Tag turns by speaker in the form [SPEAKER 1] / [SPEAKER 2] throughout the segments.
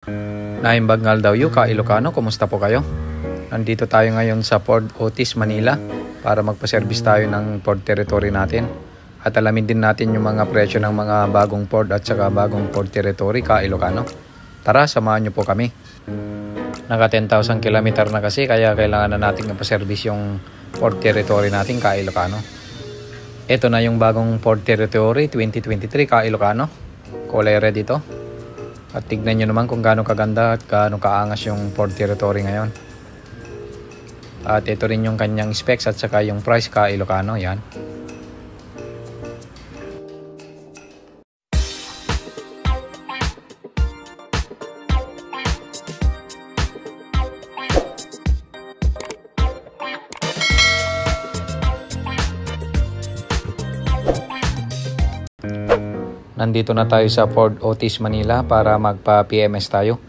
[SPEAKER 1] Naimbagnal daw yu ka Ilocano, kumusta po kayo? Nandito tayo ngayon sa Ford Otis, Manila para magpa-service tayo ng Ford Territory natin. At alamin din natin yung mga presyo ng mga bagong Ford at saka bagong Ford Territory ka Ilocano. Tara, samahan nyo po kami. Naka 10,000 kilometer na kasi kaya kailangan na natin magpa-service yung Ford Territory natin ka Ilocano. Ito na yung bagong Ford Territory 2023 ka Ilocano. Kulay red ito. At tignan nyo naman kung gaano kaganda at gaano kaangas yung Ford Territory ngayon. At ito rin yung kanyang specs at saka yung price ka Ilocano. Yan. Nandito na tayo sa Ford Otis, Manila para magpa-PMS tayo.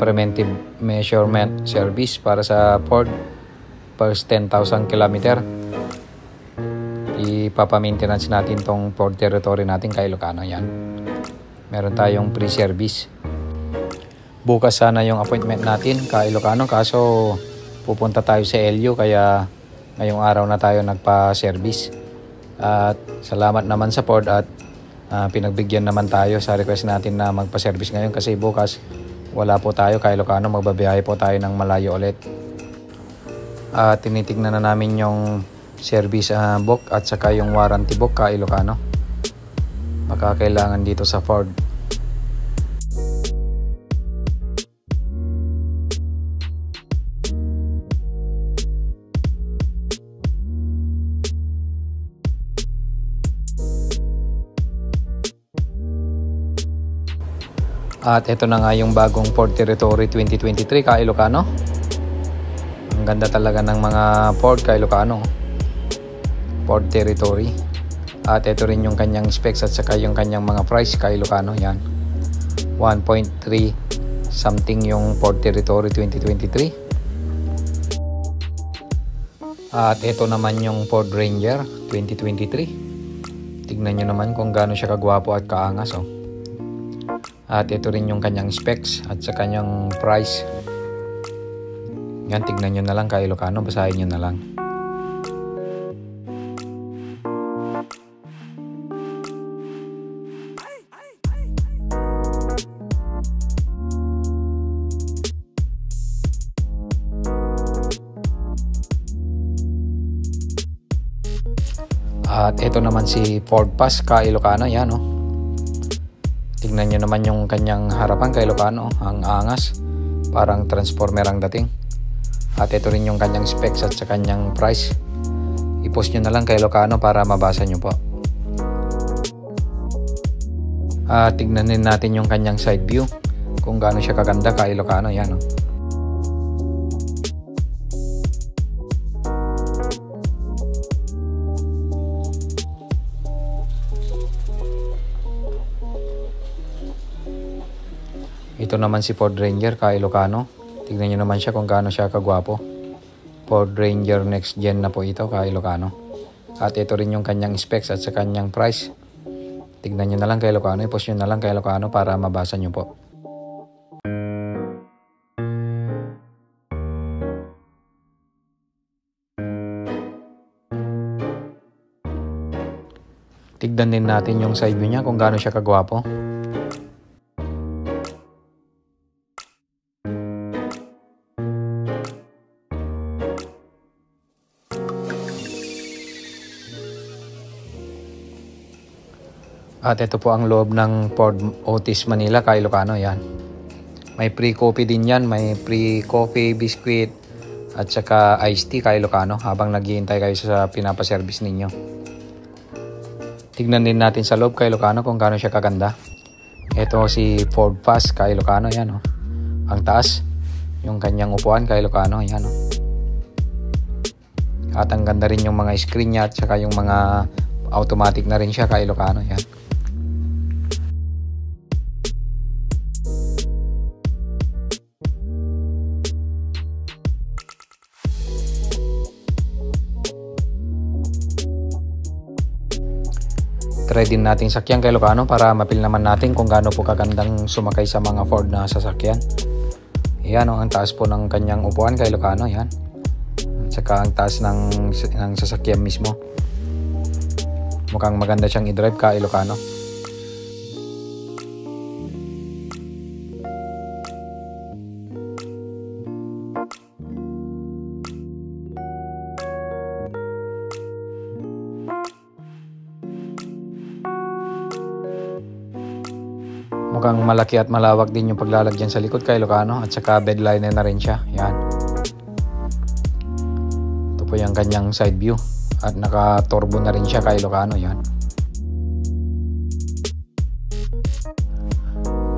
[SPEAKER 1] Preventive Measurement Service para sa Ford first 10,000 kilometer. Ipapa-maintenance natin tong Ford Territory natin kay Ilocano. Yan. Meron tayong pre-service. Bukas sana yung appointment natin kay Ilocano, kaso pupunta tayo sa LU kaya ngayong araw na tayo nagpa-service. At salamat naman sa Ford at pinagbigyan naman tayo sa request natin na magpa-service ngayon kasi bukas wala po tayo kay Ilocano, magbabiyahe po tayo ng malayo ulit. Tinitignan na namin yung service book at saka yung warranty book kay Ilocano. Baka kailangan dito sa Ford. At ito na nga yung bagong Ford Territory 2023 ka Ilocano. Ang ganda talaga ng mga Ford ka Ilocano. Ford Territory. At ito rin yung kanyang specs at saka yung kanyang mga price ka Ilocano. Yan. 1.3 something yung Ford Territory 2023. At ito naman yung Ford Ranger 2023. Tignan nyo naman kung gaano siya kagwapo at kaangas. Oh. At ito rin yung kanyang specs at sa kanyang price. Yan, tignan nyo na lang kay Ilocano, basahin nyo na lang. At ito naman si Ford Pass ka Ilocano. Yan oh. Tignan nyo naman yung kanyang harapan kay Ilocano, ang angas, parang transformer ang dating. At ito rin yung kanyang specs at sa kanyang price. I-post nyo na lang kay Ilocano para mabasa nyo po. Tignan din natin yung kanyang side view, kung gaano siya kaganda kay Ilocano. Yan, oh. Ito naman si Ford Ranger ka Ilocano. Tignan nyo naman siya kung gaano siya kagwapo. Ford Ranger Next Gen na po ito ka Ilocano. At ito rin yung kanyang specs at sa kanyang price. Tignan nyo na lang kay Ilocano. I-post nyo na lang kay Ilocano para mabasa nyo po. Tignan din natin yung side view niya kung gaano siya kagwapo. At ito po ang loob ng Ford Otis, Manila ka Ilocano. Yan. May pre-coffee din yan. May pre-coffee, biscuit at saka iced tea ka Ilocano habang naghihintay kayo sa pinapaservice ninyo. Tignan din natin sa loob ka Ilocano kung gaano siya kaganda. Ito si Ford Pass ka Ilocano. Yan oh. Ang taas. Yung kanyang upuan ka Ilocano. Yan oh. At ang ganda rin yung mga screen niya at saka yung mga automatic na rin siya ka Ilocano. Yan. Try din nating sakyan kay Ilocano para mapil naman natin kung gaano po kagandang sumakay sa mga Ford na sasakyan. Yan ang taas po ng kanyang upuan kay Ilocano, yan. At saka ang taas ng sasakyan mismo. Mukhang maganda siyang i-drive kay Ilocano. Mukhang malaki at malawak din yung paglalagyan sa likod kay Ilocano at saka bedliner na rin siya. Yan. Ito po yung kanyang side view at naka-turbo na rin siya kay Ilocano. Yan.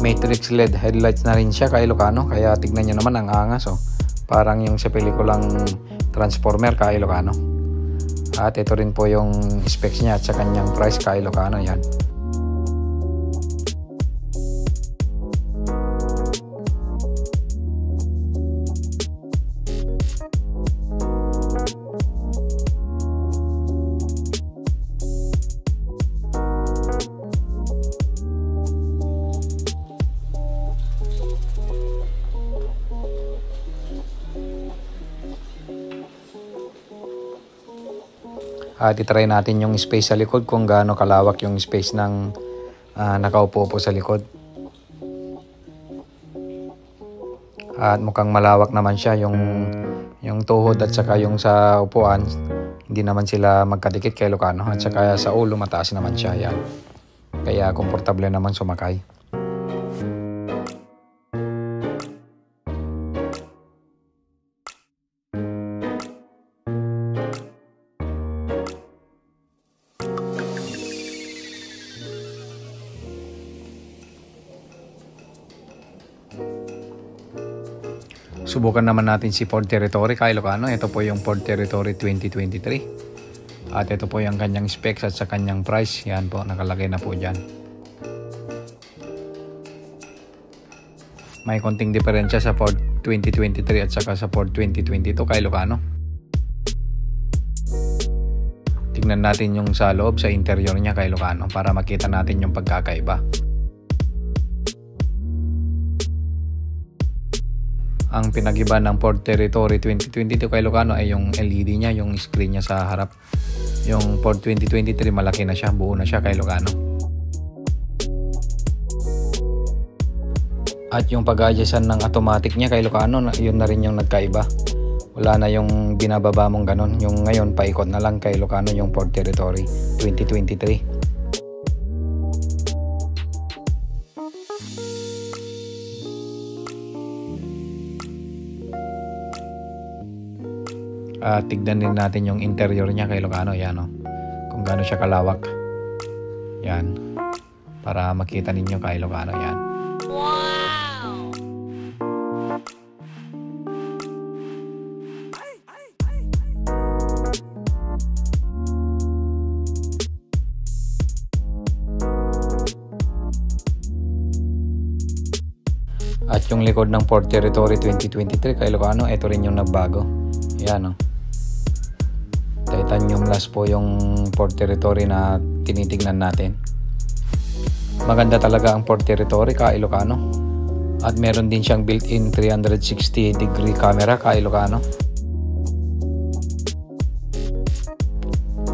[SPEAKER 1] Matrix LED headlights na rin siya kay Ilocano kaya tignan nyo naman ang angas. Oh. Parang yung sa pelikulang Transformer kay Ilocano. At ito rin po yung specs niya at sa kanyang price kay Ilocano. Yan. At itry natin yung space sa likod kung gaano kalawak yung space ng nakaupo po sa likod. At mukhang malawak naman siya yung tuhod at saka yung sa upuan. Hindi naman sila magkadikit kay Ilocano at saka sa ulo mataas naman siya. Yan. Kaya komportable naman sumakay. Subukan naman natin si Ford Territory kay Ilocano. Ito po yung Ford Territory 2023. At ito po yung kanyang specs at sa kanyang price. Yan po, nakalagay na po dyan. May konting diferensya sa Ford 2023 at saka sa Ford 2022 kay Ilocano. Tignan natin yung sa loob, sa interior niya kay Ilocano para makita natin yung pagkakaiba. Ang pinag-iba ng Ford Territory 2022 kay Ilocano ay yung LED niya, yung screen niya sa harap. Yung Ford 2023 malaki na siya, buo na siya kay Ilocano. At yung pag-adjustan ng automatic niya kay Ilocano, yun na rin yung nagkaiba. Wala na yung binababa mong ganon. Yung ngayon, paikot na lang kay Ilocano yung Ford Territory 2023. Tignan din natin yung interior niya kay Ilocano. Yan, oh. Kung gaano siya kalawak. Yan. Para makita ninyo kay Ilocano. Yan. Wow! At yung likod ng Ford Territory 2023 kay Ilocano, ito rin yung nagbago. Yan, oh. Titanium glass po yung Ford Territory na tinitingnan natin. Maganda talaga ang Ford Territory kay Ilocano. At meron din siyang built-in 360 degree camera kay Ilocano.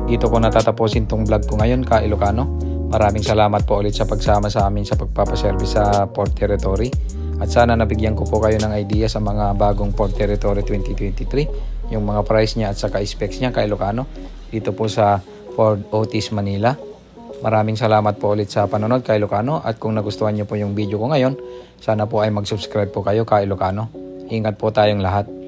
[SPEAKER 1] Dito ko natatapusin tong vlog ko ngayon kay Ilocano. Maraming salamat po ulit sa pagsama sa amin sa pagpapaservice sa Ford Territory. At sana nabigyan ko po kayo ng idea sa mga bagong Ford Territory 2023, yung mga price niya at saka specs niya kay Ilocano dito po sa Ford Otis Manila. Maraming salamat po ulit sa panonood kay Ilocano at kung nagustuhan niyo po yung video ko ngayon, sana po ay mag-subscribe po kayo kay Ilocano. Ingat po tayong lahat.